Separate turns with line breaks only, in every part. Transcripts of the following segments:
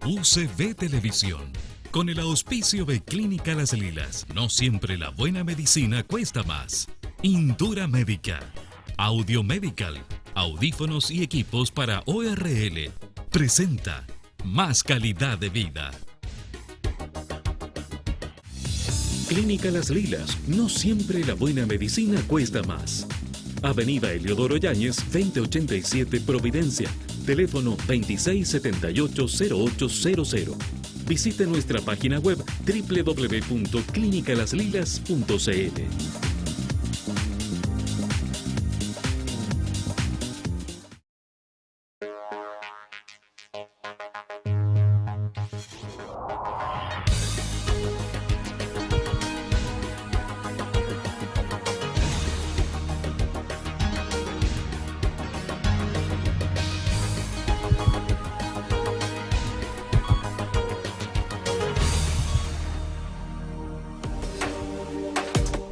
UCB Televisión, con el auspicio de Clínica Las Lilas. No siempre la buena medicina cuesta más. Indura Médica, Audio Medical, audífonos y equipos para ORL. Presenta Más Calidad de Vida. Clínica Las Lilas. No siempre la buena medicina cuesta más. Avenida Heliodoro Yáñez, 2087 Providencia. Teléfono 2678-0800. Visite nuestra página web www.clinicalaslilas.cl.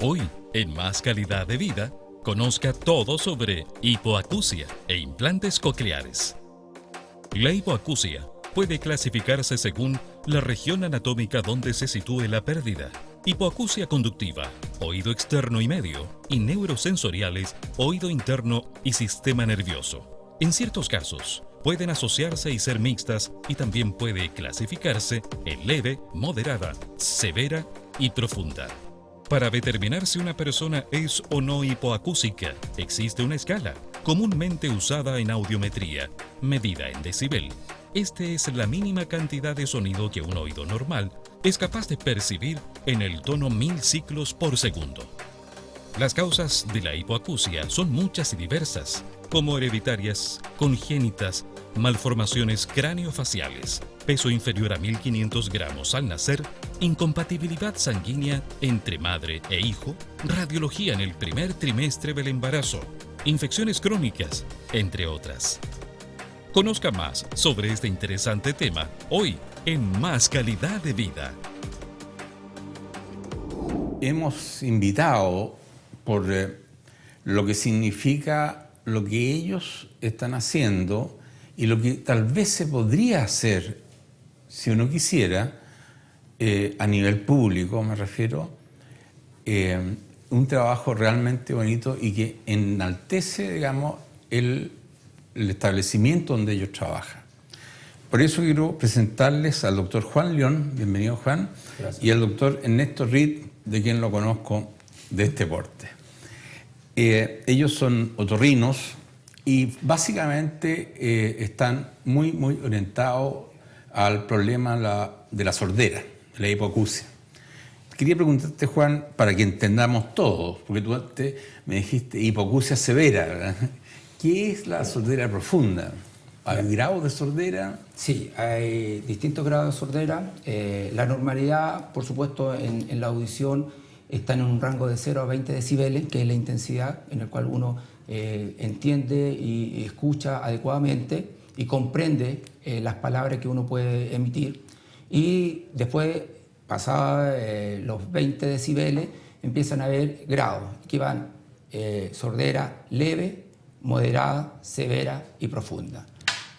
Hoy, en Más Calidad de Vida, conozca todo sobre hipoacusia e implantes cocleares. La hipoacusia puede clasificarse según la región anatómica donde se sitúe la pérdida. Hipoacusia conductiva, oído externo y medio, y neurosensoriales, oído interno y sistema nervioso. En ciertos casos, pueden asociarse y ser mixtas y también puede clasificarse en leve, moderada, severa y profunda. Para determinar si una persona es o no hipoacúsica, existe una escala, comúnmente usada en audiometría, medida en decibel. Esta es la mínima cantidad de sonido que un oído normal es capaz de percibir en el tono 1000 ciclos por segundo. Las causas de la hipoacusia son muchas y diversas, como hereditarias, congénitas, malformaciones craneofaciales, peso inferior a 1500 gramos al nacer, incompatibilidad sanguínea entre madre e hijo, radiología en el primer trimestre del embarazo, infecciones crónicas, entre otras. Conozca más sobre este interesante tema hoy en Más Calidad de Vida.
Hemos invitado por lo que significa lo que ellos están haciendo y lo que tal vez se podría hacer si uno quisiera, a nivel público me refiero, un trabajo realmente bonito y que enaltece, digamos, el establecimiento donde ellos trabajan. Por eso quiero presentarles al doctor Juan León, bienvenido Juan. Gracias. Y al doctor Ernesto Reed, de quien lo conozco de este porte. Ellos son otorrinos y básicamente están muy orientados al problema de la sordera, de la hipoacusia. Quería preguntarte, Juan, para que entendamos todos, porque tú antes me dijiste hipoacusia severa, ¿verdad? ¿Qué es la sordera profunda? ¿Hay grados de sordera?
Sí, hay distintos grados de sordera. La normalidad, por supuesto, en la audición está en un rango de 0 a 20 decibeles, que es la intensidad en la cual uno entiende y escucha adecuadamente y comprende las palabras que uno puede emitir. Y después, pasados los 20 decibeles, empiezan a haber grados que van sordera leve, moderada, severa y profunda.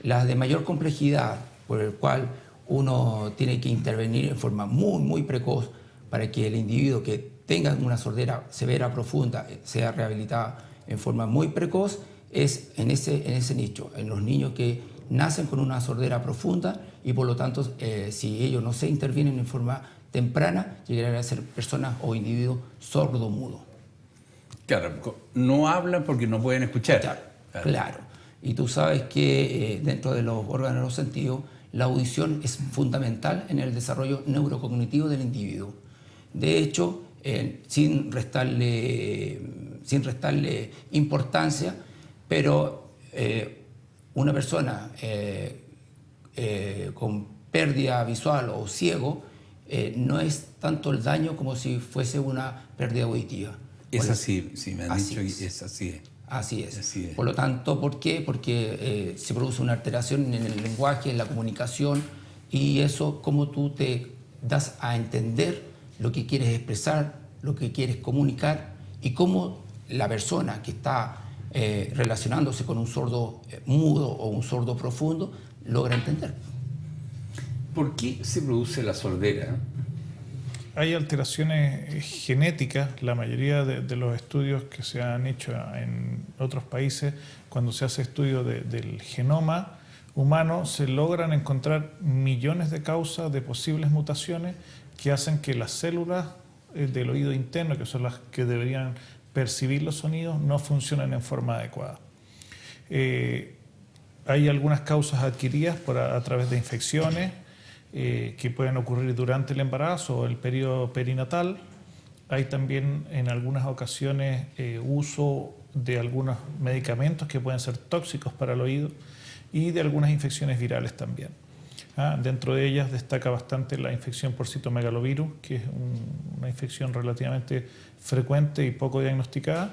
Las de mayor complejidad, por el cual uno tiene que intervenir en forma muy precoz para que el individuo que tenga una sordera severa profunda sea rehabilitada en forma muy precoz, es en ese nicho, en los niños que nacen con una sordera profunda y por lo tanto si ellos no se intervienen en forma temprana, llegarán a ser personas o individuos sordo-mudos.
Claro, no hablan porque no pueden escuchar.
Claro. Y tú sabes que dentro de los órganos de los sentidos, la audición es fundamental en el desarrollo neurocognitivo del individuo. De hecho, sin restarle importancia, pero una persona con pérdida visual o ciego no es tanto el daño como si fuese una pérdida auditiva.
Es así, sí, me han dicho que es así.
Así es. Por lo tanto, ¿por qué? Porque se produce una alteración en el lenguaje, en la comunicación, y eso, cómo tú te das a entender lo que quieres expresar, lo que quieres comunicar, y cómo la persona que está relacionándose con un sordo mudo o un sordo profundo logra entender.
¿Por qué se produce la sordera?
Hay alteraciones genéticas. La mayoría de los estudios que se han hecho en otros países, cuando se hace estudio del genoma humano, se logran encontrar millones de causas de posibles mutaciones que hacen que las células del oído interno, que son las que deberían percibir los sonidos, no funcionen en forma adecuada. Hay algunas causas adquiridas a través de infecciones que pueden ocurrir durante el embarazo o el periodo perinatal. Hay también en algunas ocasiones uso de algunos medicamentos que pueden ser tóxicos para el oído y de algunas infecciones virales también. Dentro de ellas destaca bastante la infección por citomegalovirus, que es una infección relativamente frecuente y poco diagnosticada,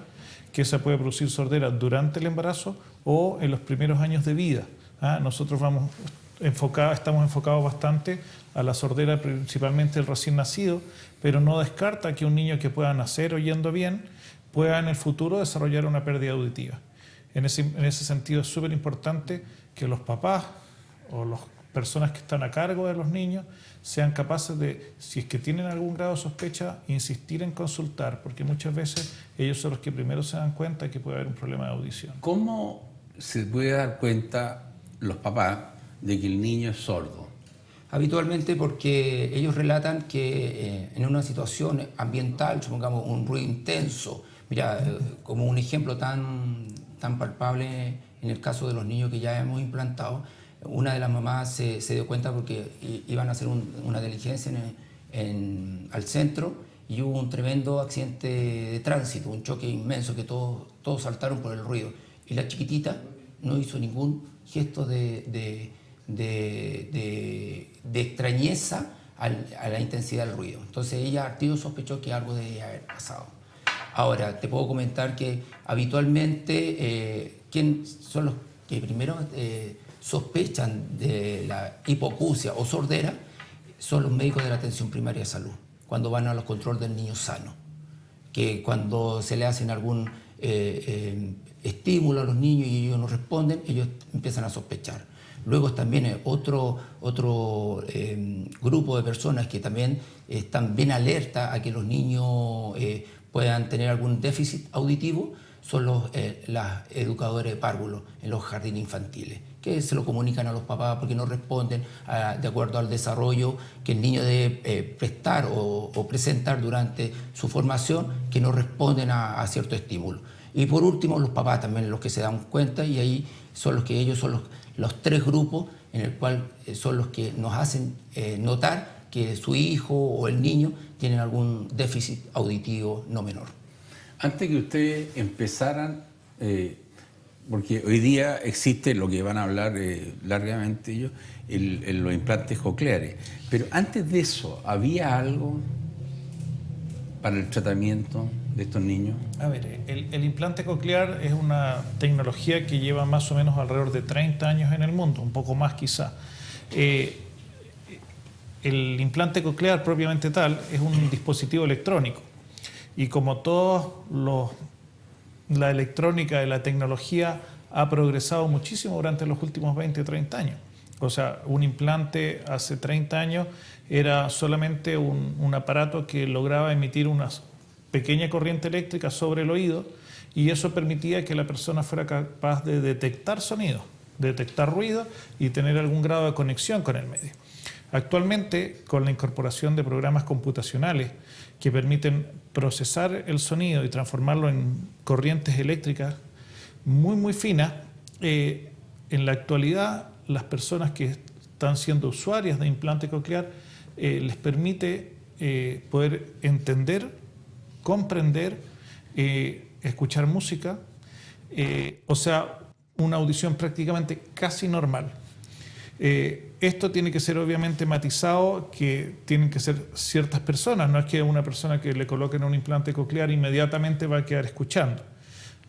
que esa puede producir sordera durante el embarazo o en los primeros años de vida. Nosotros estamos enfocados bastante a la sordera principalmente del recién nacido, pero no descarta que un niño que pueda nacer oyendo bien pueda en el futuro desarrollar una pérdida auditiva. En ese sentido es súper importante que los papás o las personas que están a cargo de los niños sean capaces de, si es que tienen algún grado de sospecha, insistir en consultar, porque muchas veces ellos son los que primero se dan cuenta de que puede haber un problema de audición.
¿Cómo se puede dar cuenta los papás de que el niño es sordo?
Habitualmente porque ellos relatan que en una situación ambiental, supongamos un ruido intenso, mira, como un ejemplo tan palpable en el caso de los niños que ya hemos implantado, una de las mamás se dio cuenta porque iban a hacer una diligencia al centro y hubo un tremendo accidente de tránsito, un choque inmenso que todos saltaron por el ruido. Y la chiquitita no hizo ningún gesto de extrañeza a la intensidad del ruido. Entonces ella al tiro sospechó que algo debía haber pasado. Ahora, te puedo comentar que habitualmente ¿quién son los que primero sospechan de la hipoacusia o sordera? Son los médicos de la atención primaria de salud, cuando van a los controles del niño sano, que cuando se le hacen algún estímulo a los niños y ellos no responden, ellos empiezan a sospechar. Luego también otro grupo de personas que también están bien alerta a que los niños puedan tener algún déficit auditivo son las educadores de párvulos en los jardines infantiles, que se lo comunican a los papás porque no responden de acuerdo al desarrollo que el niño debe prestar o presentar durante su formación, que no responden a cierto estímulo. Y por último, los papás también los que se dan cuenta, y ahí son ellos son los tres grupos en el cual son los que nos hacen notar que su hijo o el niño tienen algún déficit auditivo no menor.
Antes que ustedes empezaran, porque hoy día existe lo que van a hablar largamente ellos, los implantes cocleares, pero antes de eso, ¿había algo para el tratamiento de estos niños?
A ver, el implante coclear es una tecnología que lleva más o menos alrededor de 30 años en el mundo, un poco más quizá. El implante coclear propiamente tal es un dispositivo electrónico y como la electrónica y la tecnología ha progresado muchísimo durante los últimos 20 o 30 años. O sea, un implante hace 30 años era solamente un aparato que lograba emitir una pequeña corriente eléctrica sobre el oído y eso permitía que la persona fuera capaz de detectar sonido, detectar ruido y tener algún grado de conexión con el medio. Actualmente, con la incorporación de programas computacionales que permiten procesar el sonido y transformarlo en corrientes eléctricas muy finas, en la actualidad las personas que están siendo usuarias de implante coclear les permite poder entender, comprender, escuchar música, o sea, una audición prácticamente casi normal. Esto tiene que ser obviamente matizado, que tienen que ser ciertas personas, no es que una persona que le coloquen un implante coclear inmediatamente va a quedar escuchando.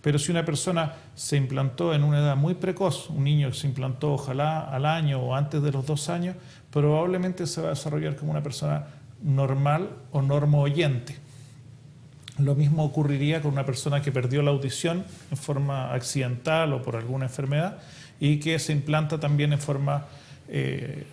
Pero si una persona se implantó en una edad muy precoz, un niño que se implantó ojalá al año o antes de los 2 años, probablemente se va a desarrollar como una persona normal o normo-oyente. Lo mismo ocurriría con una persona que perdió la audición en forma accidental o por alguna enfermedad y que se implanta también en forma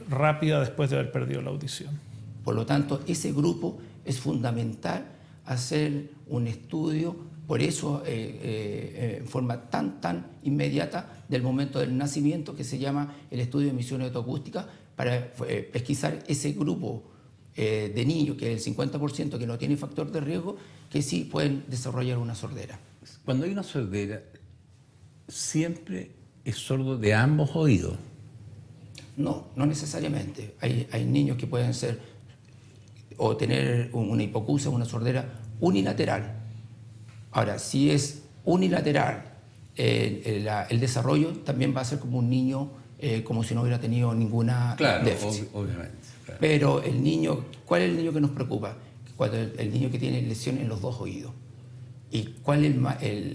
rápida después de haber perdido la audición.
Por lo tanto, ese grupo es fundamental hacer un estudio, por eso en forma tan inmediata del momento del nacimiento, que se llama el estudio de emisiones autoacústicas, para pesquisar ese grupo de niños, que es el 50% que no tiene factor de riesgo, que sí pueden desarrollar una sordera.
Cuando hay una sordera, ¿siempre es sordo de ambos oídos?
No, no necesariamente. Hay niños que pueden ser o tener una hipoacusia, una sordera unilateral. Ahora, si es unilateral, el desarrollo también va a ser como un niño, como si no hubiera tenido ninguna déficit.
Obviamente. Claro.
Pero el niño, ¿cuál es el niño que nos preocupa? Cuando el niño que tiene lesión en los dos oídos. ¿Y cuál es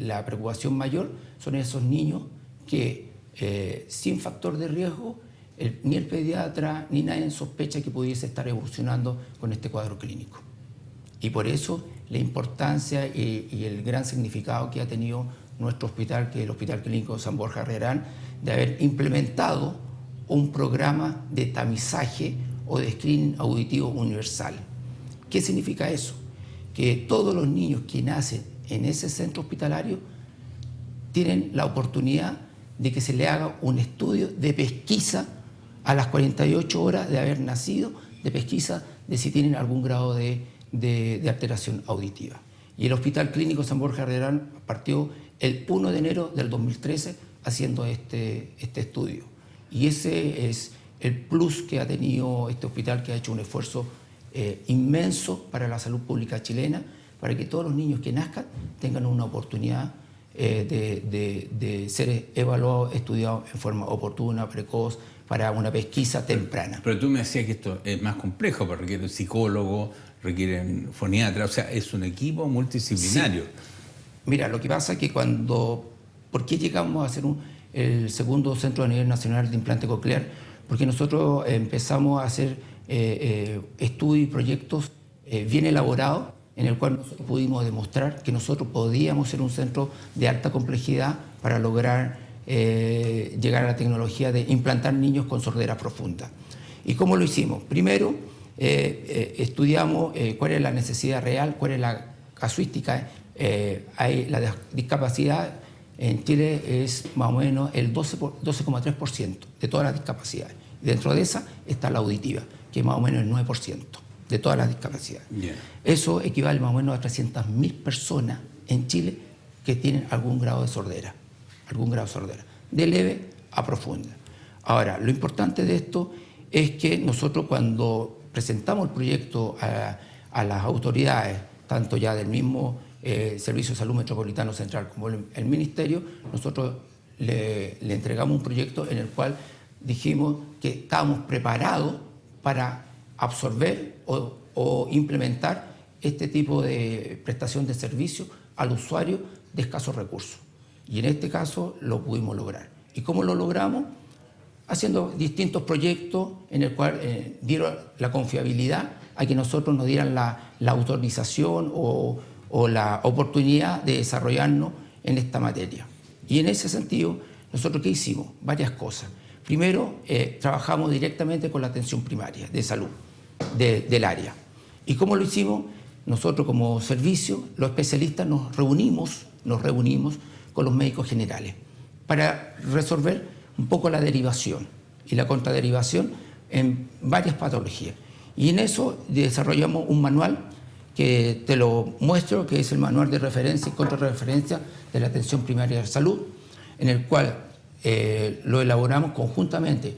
la preocupación mayor? Son esos niños que sin factor de riesgo, ni el pediatra ni nadie sospecha que pudiese estar evolucionando con este cuadro clínico. Y por eso la importancia y el gran significado que ha tenido nuestro hospital, que es el Hospital Clínico San Borja Herrerán, de haber implementado un programa de tamizaje o de screening auditivo universal. ¿Qué significa eso? Que todos los niños que nacen en ese centro hospitalario tienen la oportunidad de que se le haga un estudio de pesquisa a las 48 horas de haber nacido, de pesquisa de si tienen algún grado de alteración auditiva. Y el Hospital Clínico San Borja Herrerán partió el 1 de enero del 2013 haciendo este estudio. Y ese es el plus que ha tenido este hospital, que ha hecho un esfuerzo inmenso para la salud pública chilena, para que todos los niños que nazcan tengan una oportunidad de ser evaluados, estudiados en forma oportuna, precoz, para una pesquisa temprana.
Pero tú me decías que esto es más complejo, porque requiere un psicólogo, requieren foniatra, o sea, es un equipo multidisciplinario.
Sí. Mira, lo que pasa es que ¿por qué llegamos a hacer el segundo centro a nivel nacional de implante coclear? Porque nosotros empezamos a hacer estudios y proyectos bien elaborados, en el cual nosotros pudimos demostrar que nosotros podíamos ser un centro de alta complejidad para lograr llegar a la tecnología de implantar niños con sordera profunda. ¿Y cómo lo hicimos? Primero, estudiamos cuál es la necesidad real, cuál es la casuística. La discapacidad en Chile es más o menos el 12,3% de todas las discapacidades. Dentro de esa está la auditiva, que es más o menos el 9% de todas las discapacidades.
Yeah.
Eso equivale más o menos a 300.000 personas en Chile que tienen algún grado de sordera, de leve a profunda. Ahora, lo importante de esto es que nosotros, cuando presentamos el proyecto a las autoridades, tanto ya del mismo Servicio de Salud Metropolitano Central como el Ministerio, nosotros le entregamos un proyecto en el cual dijimos que estábamos preparados para absorber o implementar este tipo de prestación de servicio al usuario de escasos recursos. Y en este caso lo pudimos lograr. ¿Y cómo lo logramos? Haciendo distintos proyectos en el cual dieron la confiabilidad a que nosotros nos dieran la autorización o la oportunidad de desarrollarnos en esta materia. Y en ese sentido, ¿nosotros qué hicimos? Varias cosas. Primero, trabajamos directamente con la atención primaria de salud del área. ¿Y cómo lo hicimos? Nosotros como servicio, los especialistas nos reunimos con los médicos generales para resolver un poco la derivación y la contraderivación en varias patologías. Y en eso desarrollamos un manual que te lo muestro, que es el manual de referencia y contrarreferencia de la atención primaria de salud, en el cual lo elaboramos conjuntamente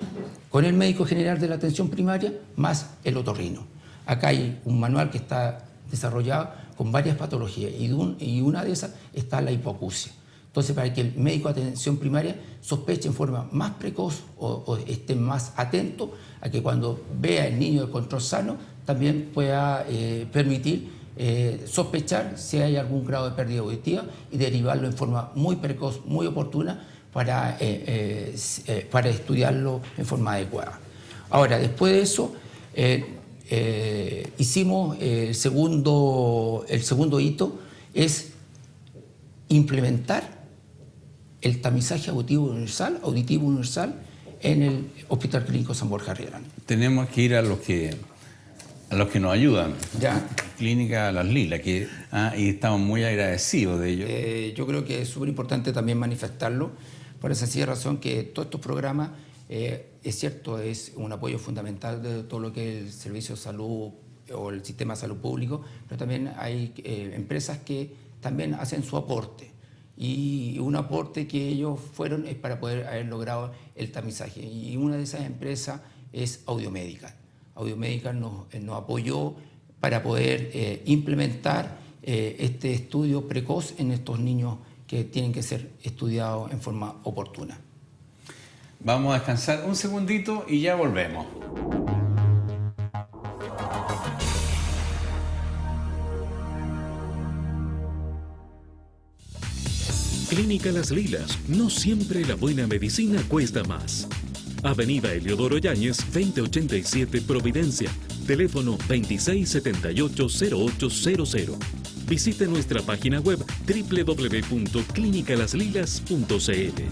con el médico general de la atención primaria más el otorrino. Acá hay un manual que está desarrollado con varias patologías y una de esas está la hipoacusia. Entonces, para que el médico de atención primaria sospeche en forma más precoz o esté más atento a que cuando vea el niño de control sano también pueda permitir sospechar si hay algún grado de pérdida auditiva y derivarlo en forma muy precoz, muy oportuna para estudiarlo en forma adecuada. Ahora, después de eso, hicimos el segundo hito, es implementar el tamizaje auditivo universal en el Hospital Clínico San Borja Arriaran.
Tenemos que ir a los que nos ayudan.
Ya.
Clínica Las Lilas, y estamos muy agradecidos de ello.
Yo creo que es súper importante también manifestarlo, por esa sencilla razón que todos estos programas, es cierto, es un apoyo fundamental de todo lo que es el servicio de salud o el sistema de salud público, pero también hay empresas que también hacen su aporte. Y un aporte que ellos fueron es para poder haber logrado el tamizaje. Y una de esas empresas es Audiomedical. Audiomedical nos apoyó para poder implementar este estudio precoz en estos niños que tienen que ser estudiados en forma oportuna.
Vamos a descansar un segundito y ya volvemos.
Clínica Las Lilas, no siempre la buena medicina cuesta más. Avenida Heliodoro Yáñez, 2087 Providencia, teléfono 2678-0800. Visite nuestra página web www.clinicalaslilas.cl.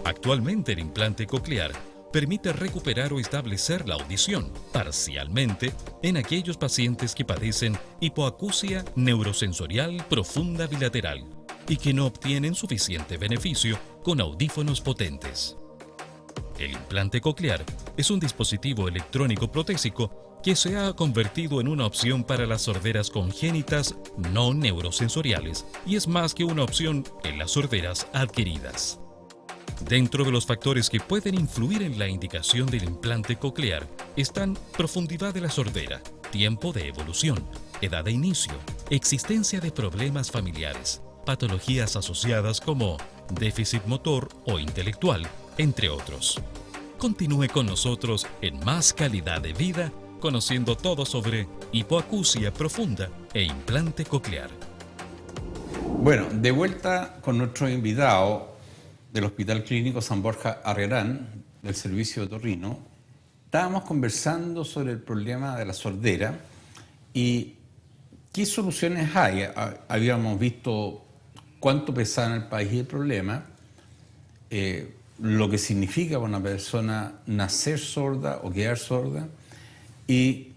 Actualmente el implante coclear permite recuperar o establecer la audición parcialmente en aquellos pacientes que padecen hipoacusia neurosensorial profunda bilateral y que no obtienen suficiente beneficio con audífonos potentes. El implante coclear es un dispositivo electrónico protésico que se ha convertido en una opción para las sorderas congénitas no neurosensoriales y es más que una opción en las sorderas adquiridas. Dentro de los factores que pueden influir en la indicación del implante coclear están profundidad de la sordera, tiempo de evolución, edad de inicio, existencia de problemas familiares, patologías asociadas como déficit motor o intelectual, entre otros. Continúe con nosotros en Más Calidad de Vida, conociendo todo sobre hipoacusia profunda e implante coclear.
Bueno, de vuelta con nuestro invitado del Hospital Clínico San Borja Arriaran, del servicio de otorrino. Estábamos conversando sobre el problema de la sordera y qué soluciones hay. Habíamos visto cuánto pesaba en el país el problema, lo que significa para una persona nacer sorda o quedar sorda y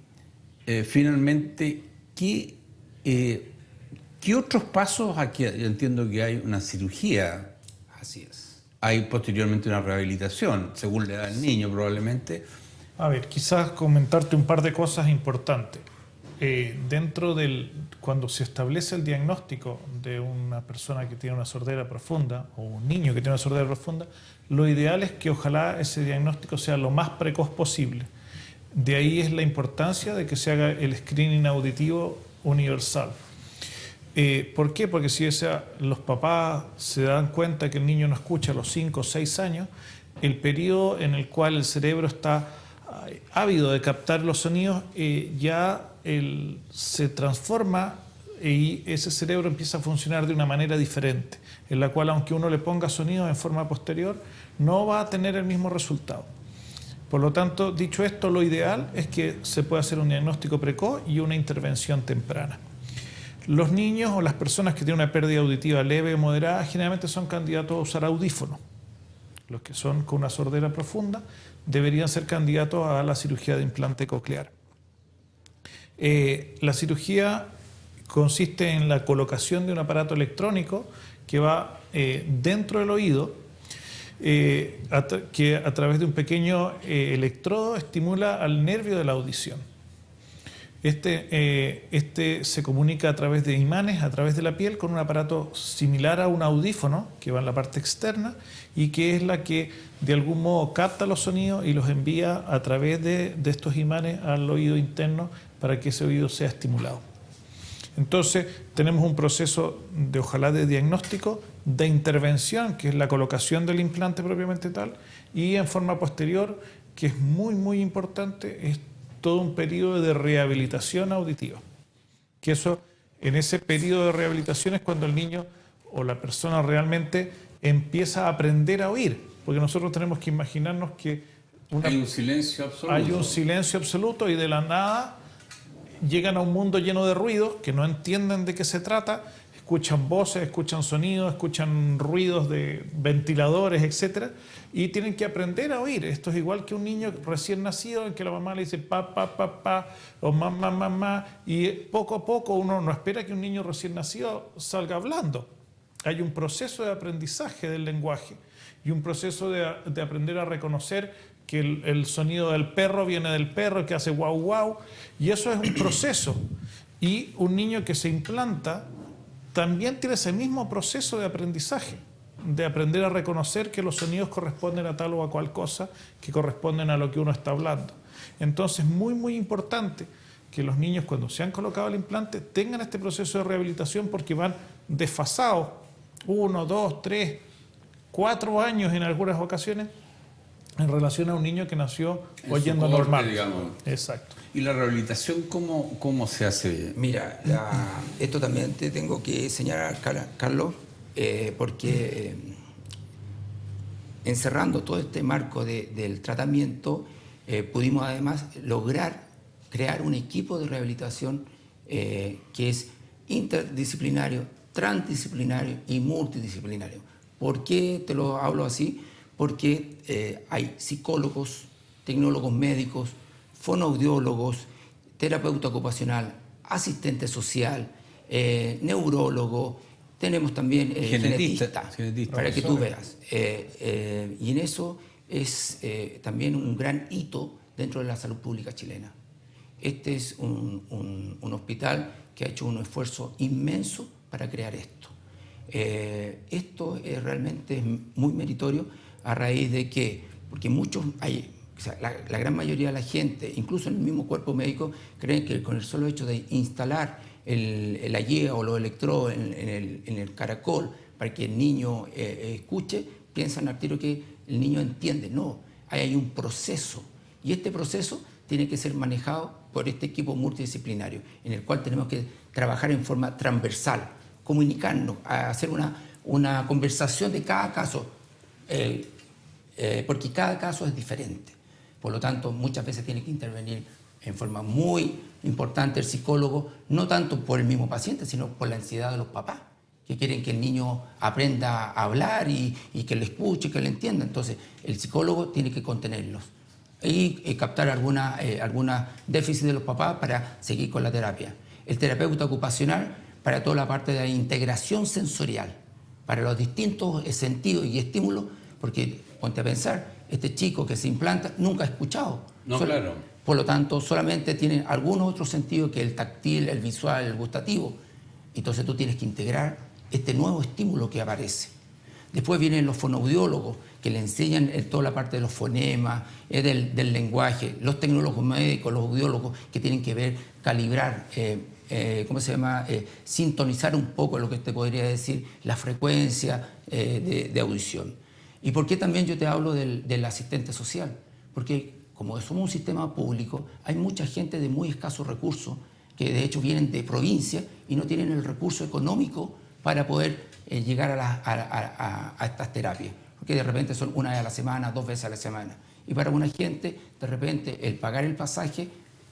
finalmente qué otros pasos. Aquí yo entiendo que hay una cirugía.
Así es.
Hay posteriormente una rehabilitación, según la edad del niño probablemente.
A ver, quizás comentarte un par de cosas importantes. Cuando se establece el diagnóstico de una persona que tiene una sordera profunda o un niño que tiene una sordera profunda, lo ideal es que ojalá ese diagnóstico sea lo más precoz posible. De ahí es la importancia de que se haga el screening auditivo universal. ¿Por qué? Porque si los papás se dan cuenta que el niño no escucha a los 5 o 6 años, el periodo en el cual el cerebro está ávido de captar los sonidos se transforma y ese cerebro empieza a funcionar de una manera diferente, en la cual aunque uno le ponga sonidos en forma posterior, no va a tener el mismo resultado. Por lo tanto, dicho esto, lo ideal es que se pueda hacer un diagnóstico precoz y una intervención temprana. Los niños o las personas que tienen una pérdida auditiva leve o moderada generalmente son candidatos a usar audífonos. Los que son con una sordera profunda deberían ser candidatos a la cirugía de implante coclear. La cirugía consiste en la colocación de un aparato electrónico que va dentro del oído, que a través de un pequeño electrodo estimula al nervio de la audición. Este se comunica a través de imanes, a través de la piel, con un aparato similar a un audífono que va en la parte externa y que es la que de algún modo capta los sonidos y los envía a través de estos imanes al oído interno para que ese oído sea estimulado. Entonces tenemos un proceso ojalá de diagnóstico, de intervención, que es la colocación del implante propiamente tal, y en forma posterior, que es muy muy importante, es todo un periodo de rehabilitación auditiva. Que en ese periodo de rehabilitación es cuando el niño o la persona realmente empieza a aprender a oír, porque nosotros tenemos que imaginarnos que
Hay un silencio absoluto.
Hay un silencio absoluto y de la nada llegan a un mundo lleno de ruidos que no entienden de qué se trata, escuchan voces, escuchan sonidos, escuchan ruidos de ventiladores, etcétera, y tienen que aprender a oír. Esto es igual que un niño recién nacido en que la mamá le dice pa, pa, pa, pa, o mamá, mamá, y poco a poco uno no espera que un niño recién nacido salga hablando. Hay un proceso de aprendizaje del lenguaje y un proceso de aprender a reconocer que el sonido del perro viene del perro que hace guau guau, y eso es un proceso. Y un niño que se implanta también tiene ese mismo proceso de aprendizaje, de aprender a reconocer que los sonidos corresponden a tal o a cual cosa, que corresponden a lo que uno está hablando. Entonces, muy, muy importante que los niños, cuando se han colocado el implante, tengan este proceso de rehabilitación, porque van desfasados 1, 2, 3, 4 años en algunas ocasiones en relación a un niño que nació oyendo normal.
Digamos.
Exacto.
¿Y la rehabilitación cómo se hace?
Mira, esto también te tengo que señalar, Carlos, porque encerrando todo este marco del tratamiento, pudimos además lograr crear un equipo de rehabilitación que es interdisciplinario, transdisciplinario y multidisciplinario. ¿Por qué te lo hablo así? Porque hay psicólogos, tecnólogos médicos, fonoaudiólogos, terapeuta ocupacional, asistente social, neurólogo, tenemos también genetista, para que tú veas. Y en eso es también un gran hito dentro de la salud pública chilena. Este es un hospital que ha hecho un esfuerzo inmenso para crear esto. Esto realmente es muy meritorio a raíz de que, porque muchos hay, o sea, la gran mayoría de la gente, incluso en el mismo cuerpo médico, creen que con el solo hecho de instalar la guía o los electrodos en el caracol para que el niño escuche, piensan al tiro que el niño entiende. No, hay un proceso, y este proceso tiene que ser manejado por este equipo multidisciplinario, en el cual tenemos que trabajar en forma transversal, comunicarnos, hacer una conversación de cada caso, porque cada caso es diferente. Por lo tanto, muchas veces tiene que intervenir en forma muy importante el psicólogo, no tanto por el mismo paciente, sino por la ansiedad de los papás, que quieren que el niño aprenda a hablar y que lo escuche, que lo entienda. Entonces, el psicólogo tiene que contenerlos y captar alguna déficit de los papás para seguir con la terapia. El terapeuta ocupacional para toda la parte de la integración sensorial, para los distintos sentidos y estímulos, porque ponte a pensar, este chico que se implanta nunca ha escuchado.
No, claro.
Por lo tanto, solamente tiene algunos otros sentidos que el táctil, el visual, el gustativo. Entonces tú tienes que integrar este nuevo estímulo que aparece. Después vienen los fonoaudiólogos, que le enseñan toda la parte de los fonemas, del lenguaje, los tecnólogos médicos, los audiólogos, que tienen que ver, calibrar, sintonizar un poco lo que te podría decir, la frecuencia de audición. ¿Y por qué también yo te hablo del asistente social? Porque como somos un sistema público, hay mucha gente de muy escasos recursos que de hecho vienen de provincia y no tienen el recurso económico para poder llegar a estas terapias. Porque de repente son una vez a la semana, 2 veces a la semana. Y para una gente, de repente, el pagar el pasaje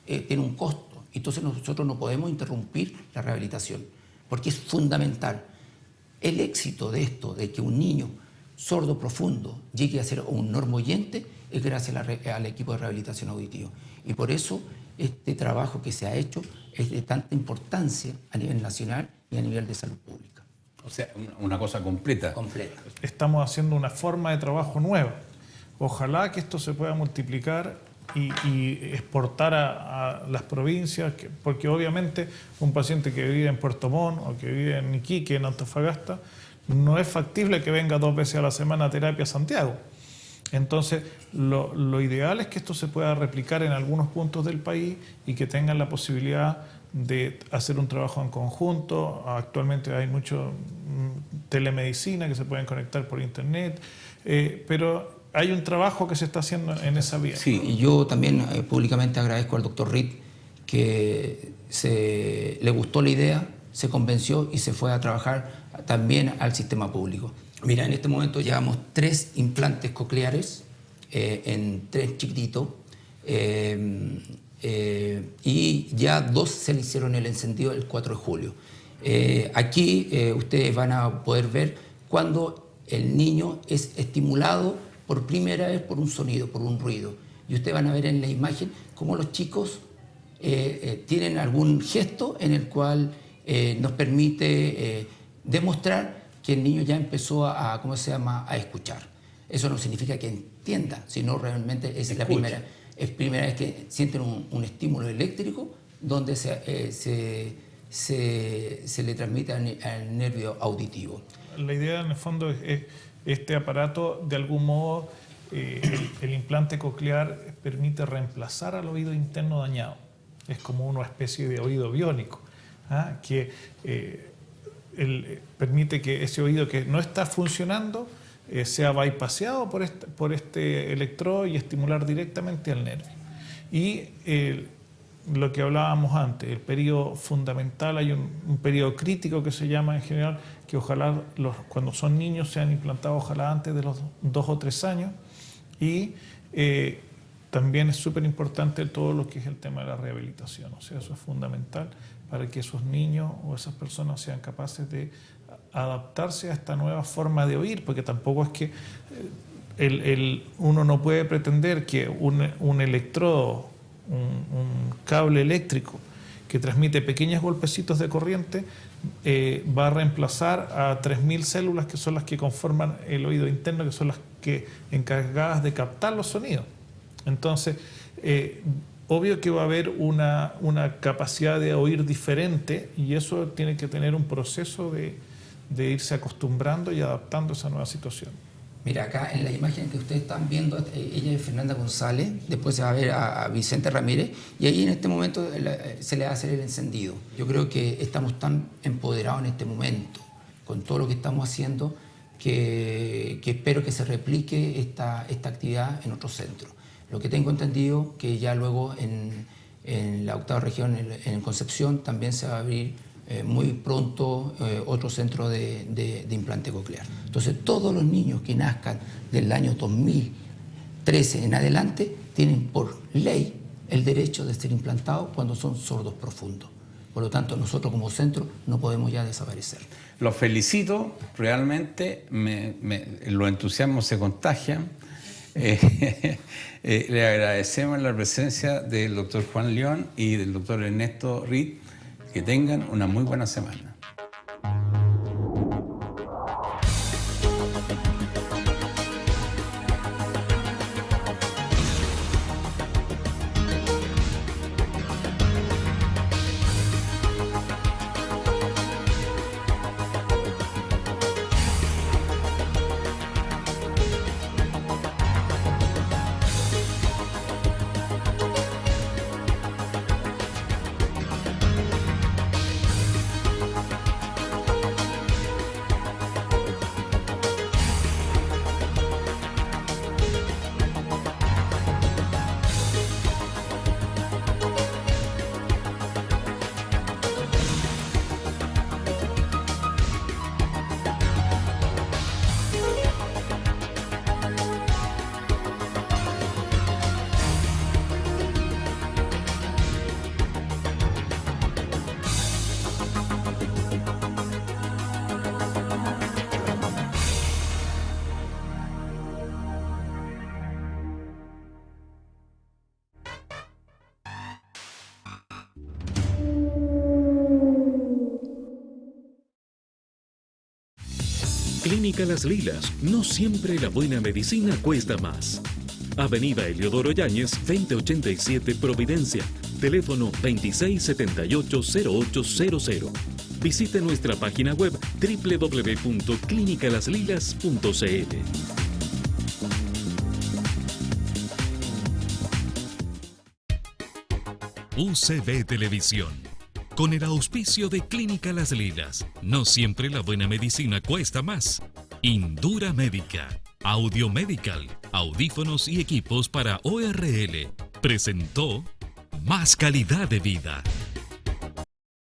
tiene un costo. Entonces nosotros no podemos interrumpir la rehabilitación, porque es fundamental. El éxito de esto, de que un niño sordo profundo llegue a ser un normoyente, es gracias al equipo de rehabilitación auditiva. Y por eso este trabajo que se ha hecho es de tanta importancia a nivel nacional y a nivel de salud pública.
O sea, una cosa completa.
Completa.
Estamos haciendo una forma de trabajo nueva. Ojalá que esto se pueda multiplicar y exportar a las provincias, porque obviamente un paciente que vive en Puerto Montt o que vive en Iquique, en Antofagasta, no es factible que venga 2 veces a la semana a terapia a Santiago. Entonces, lo ideal es que esto se pueda replicar en algunos puntos del país y que tengan la posibilidad de hacer un trabajo en conjunto. Actualmente hay mucho telemedicina que se pueden conectar por internet, pero hay un trabajo que se está haciendo en esa vía.
Sí, y yo también públicamente agradezco al doctor Reed que le gustó la idea, se convenció y se fue a trabajar también al sistema público. Mira, en este momento llevamos 3 implantes cocleares en 3 chiquititos, y ya 2 se le hicieron el encendido el 4 de julio. Aquí ustedes van a poder ver cuando el niño es estimulado por primera vez por un sonido, por un ruido. Y ustedes van a ver en la imagen cómo los chicos tienen algún gesto en el cual nos permite demostrar que el niño ya empezó a escuchar. Eso no significa que entienda, sino realmente es la primera vez que sienten un estímulo eléctrico donde se le transmite al nervio auditivo.
La idea en el fondo es este aparato, de algún modo, el implante coclear permite reemplazar al oído interno dañado. Es como una especie de oído biónico, que permite que ese oído que no está funcionando sea bypaseado por este electrodo y estimular directamente al nervio. Y lo que hablábamos antes, el periodo fundamental, hay un periodo crítico que se llama en general, que ojalá cuando son niños sean implantados ojalá antes de los 2 o 3 años, y también es súper importante todo lo que es el tema de la rehabilitación, o sea, eso es fundamental para que esos niños o esas personas sean capaces de adaptarse a esta nueva forma de oír, porque tampoco es que uno no puede pretender que un electrodo, un cable eléctrico que transmite pequeños golpecitos de corriente va a reemplazar a 3.000 células que son las que conforman el oído interno, que son las que encargadas de captar los sonidos. Entonces, obvio que va a haber una capacidad de oír diferente, y eso tiene que tener un proceso de irse acostumbrando y adaptando a esa nueva situación.
Mira, acá en la imagen que ustedes están viendo, ella es Fernanda González, después se va a ver a Vicente Ramírez, y ahí en este momento se le va a hacer el encendido. Yo creo que estamos tan empoderados en este momento con todo lo que estamos haciendo que espero que se replique esta actividad en otros centros. Lo que tengo entendido que ya luego en la 8ª región, en Concepción, también se va a abrir muy pronto otro centro de implante coclear. Entonces, todos los niños que nazcan del año 2013 en adelante tienen por ley el derecho de ser implantados cuando son sordos profundos. Por lo tanto, nosotros como centro no podemos ya desaparecer.
Los felicito, realmente los entusiasmos se contagian. Le agradecemos la presencia del doctor Juan León y del doctor Ernesto Reed. Que tengan una muy buena semana.
Clínica Las Lilas, no siempre la buena medicina cuesta más. Avenida Eliodoro Yáñez, 2087 Providencia, teléfono 2678-0800. Visite nuestra página web www.clinicalaslilas.cl. UCB Televisión, con el auspicio de Clínica Las Lilas. No siempre la buena medicina cuesta más. Indura Médica, Audio Medical, audífonos y equipos para ORL. Presentó Más Calidad de Vida.